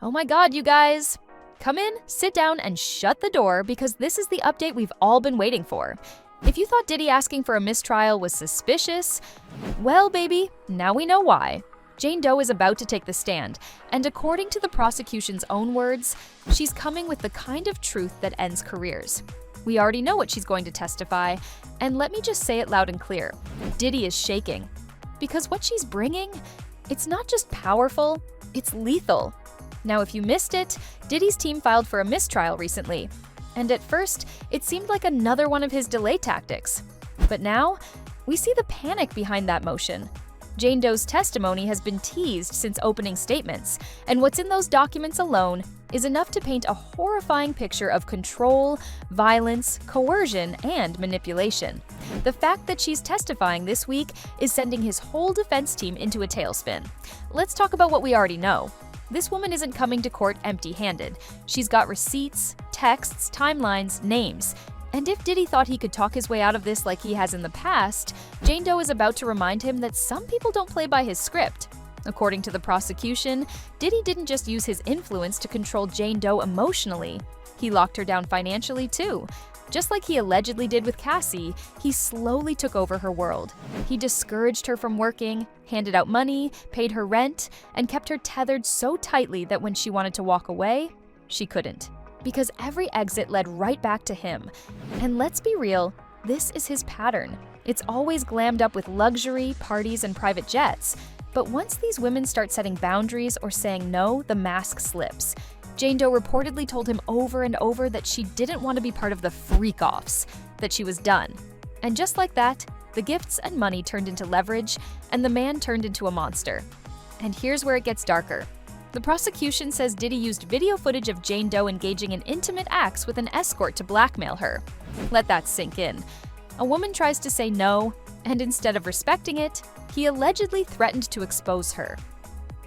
Oh my God, you guys! Come in, sit down, and shut the door because this is the update we've all been waiting for. If you thought Diddy asking for a mistrial was suspicious, well, baby, now we know why. Jane Doe is about to take the stand, and according to the prosecution's own words, she's coming with the kind of truth that ends careers. We already know what she's going to testify, and let me just say it loud and clear. Diddy is shaking. Because what she's bringing, it's not just powerful, it's lethal. Now, if you missed it, Diddy's team filed for a mistrial recently. And at first, it seemed like another one of his delay tactics. But now, we see the panic behind that motion. Jane Doe's testimony has been teased since opening statements, and what's in those documents alone is enough to paint a horrifying picture of control, violence, coercion, and manipulation. The fact that she's testifying this week is sending his whole defense team into a tailspin. Let's talk about what we already know. This woman isn't coming to court empty-handed. She's got receipts, texts, timelines, names. And if Diddy thought he could talk his way out of this like he has in the past, Jane Doe is about to remind him that some people don't play by his script. According to the prosecution, Diddy didn't just use his influence to control Jane Doe emotionally. He locked her down financially too. Just like he allegedly did with Cassie, he slowly took over her world. He discouraged her from working, handed out money, paid her rent, and kept her tethered so tightly that when she wanted to walk away, she couldn't. Because every exit led right back to him. And let's be real, this is his pattern. It's always glammed up with luxury, parties, and private jets. But once these women start setting boundaries or saying no, the mask slips. Jane Doe reportedly told him over and over that she didn't want to be part of the freak-offs, that she was done. And just like that, the gifts and money turned into leverage, and the man turned into a monster. And here's where it gets darker. The prosecution says Diddy used video footage of Jane Doe engaging in intimate acts with an escort to blackmail her. Let that sink in. A woman tries to say no, and instead of respecting it, he allegedly threatened to expose her.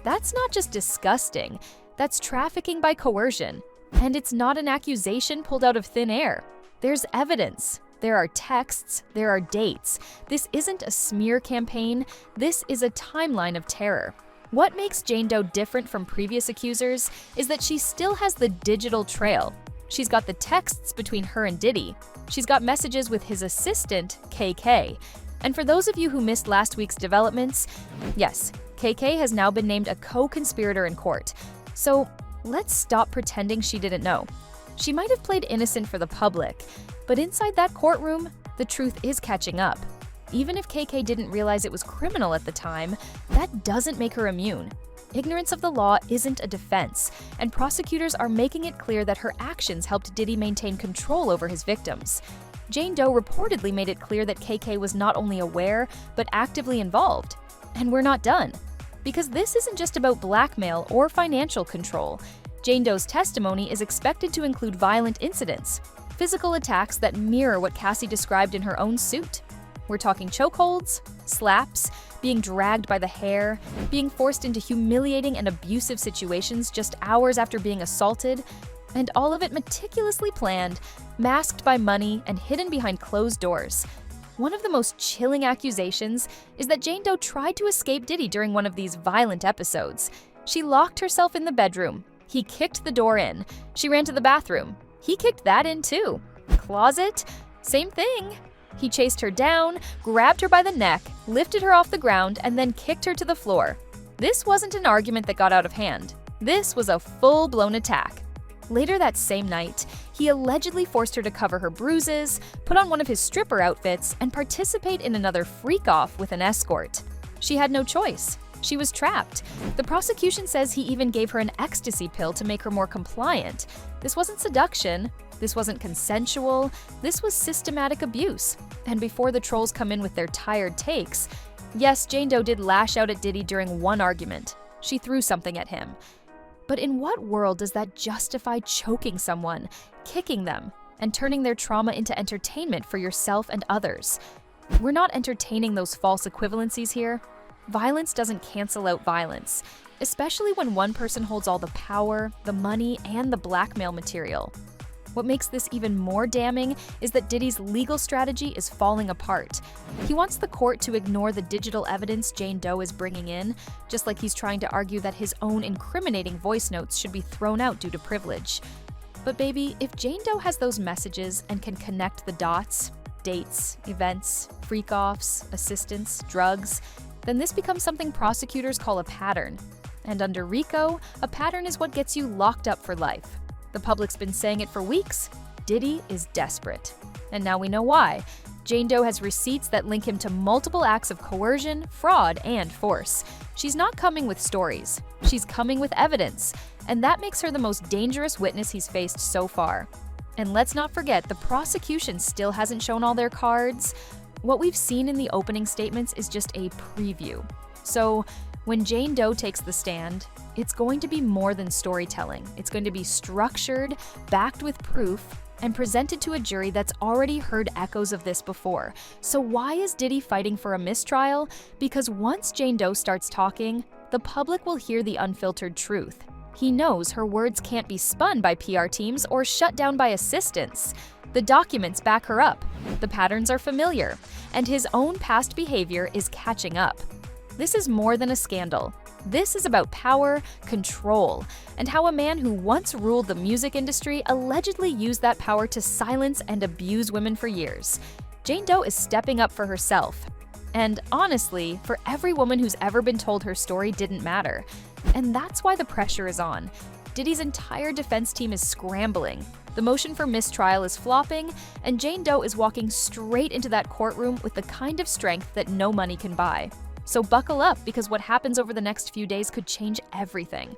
That's not just disgusting, that's trafficking by coercion. And it's not an accusation pulled out of thin air. There's evidence. There are texts, there are dates. This isn't a smear campaign, this is a timeline of terror. What makes Jane Doe different from previous accusers is that she still has the digital trail. She's got the texts between her and Diddy. She's got messages with his assistant, KK. And for those of you who missed last week's developments, yes, KK has now been named a co-conspirator in court. So let's stop pretending she didn't know. She might have played innocent for the public, but inside that courtroom, the truth is catching up. Even if KK didn't realize it was criminal at the time, that doesn't make her immune. Ignorance of the law isn't a defense, and prosecutors are making it clear that her actions helped Diddy maintain control over his victims. Jane Doe reportedly made it clear that KK was not only aware, but actively involved. And we're not done. Because this isn't just about blackmail or financial control. Jane Doe's testimony is expected to include violent incidents, physical attacks that mirror what Cassie described in her own suit. We're talking chokeholds, slaps, being dragged by the hair, being forced into humiliating and abusive situations just hours after being assaulted, and all of it meticulously planned, masked by money, and hidden behind closed doors. One of the most chilling accusations is that Jane Doe tried to escape Diddy during one of these violent episodes. She locked herself in the bedroom. He kicked the door in. She ran to the bathroom. He kicked that in too. Closet? Same thing. He chased her down, grabbed her by the neck, lifted her off the ground, and then kicked her to the floor. This wasn't an argument that got out of hand. This was a full-blown attack. Later that same night, he allegedly forced her to cover her bruises, put on one of his stripper outfits, and participate in another freak-off with an escort. She had no choice. She was trapped. The prosecution says he even gave her an ecstasy pill to make her more compliant. This wasn't seduction. This wasn't consensual. This was systematic abuse. And before the trolls come in with their tired takes, yes, Jane Doe did lash out at Diddy during one argument. She threw something at him. But in what world does that justify choking someone, kicking them, and turning their trauma into entertainment for yourself and others? We're not entertaining those false equivalencies here. Violence doesn't cancel out violence, especially when one person holds all the power, the money, and the blackmail material. What makes this even more damning is that Diddy's legal strategy is falling apart. He wants the court to ignore the digital evidence Jane Doe is bringing in, just like he's trying to argue that his own incriminating voice notes should be thrown out due to privilege. But baby, if Jane Doe has those messages and can connect the dots, dates, events, freak-offs, assistants, drugs, then this becomes something prosecutors call a pattern. And under RICO, a pattern is what gets you locked up for life. The public's been saying it for weeks. Diddy is desperate. And now we know why. Jane Doe has receipts that link him to multiple acts of coercion, fraud, and force. She's not coming with stories. She's coming with evidence. And that makes her the most dangerous witness he's faced so far. And let's not forget, the prosecution still hasn't shown all their cards. What we've seen in the opening statements is just a preview. So, when Jane Doe takes the stand, it's going to be more than storytelling. It's going to be structured, backed with proof, and presented to a jury that's already heard echoes of this before. So why is Diddy fighting for a mistrial? Because once Jane Doe starts talking, the public will hear the unfiltered truth. He knows her words can't be spun by PR teams or shut down by assistants. The documents back her up, the patterns are familiar, and his own past behavior is catching up. This is more than a scandal. This is about power, control, and how a man who once ruled the music industry allegedly used that power to silence and abuse women for years. Jane Doe is stepping up for herself. And honestly, for every woman who's ever been told her story didn't matter. And that's why the pressure is on. Diddy's entire defense team is scrambling. The motion for mistrial is flopping, and Jane Doe is walking straight into that courtroom with the kind of strength that no money can buy. So buckle up, because what happens over the next few days could change everything.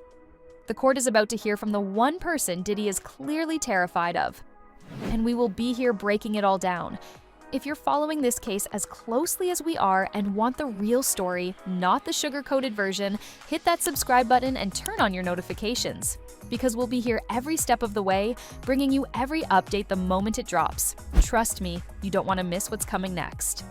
The court is about to hear from the one person Diddy is clearly terrified of. And we will be here breaking it all down. If you're following this case as closely as we are and want the real story, not the sugar-coated version, hit that subscribe button and turn on your notifications. Because we'll be here every step of the way, bringing you every update the moment it drops. Trust me, you don't want to miss what's coming next.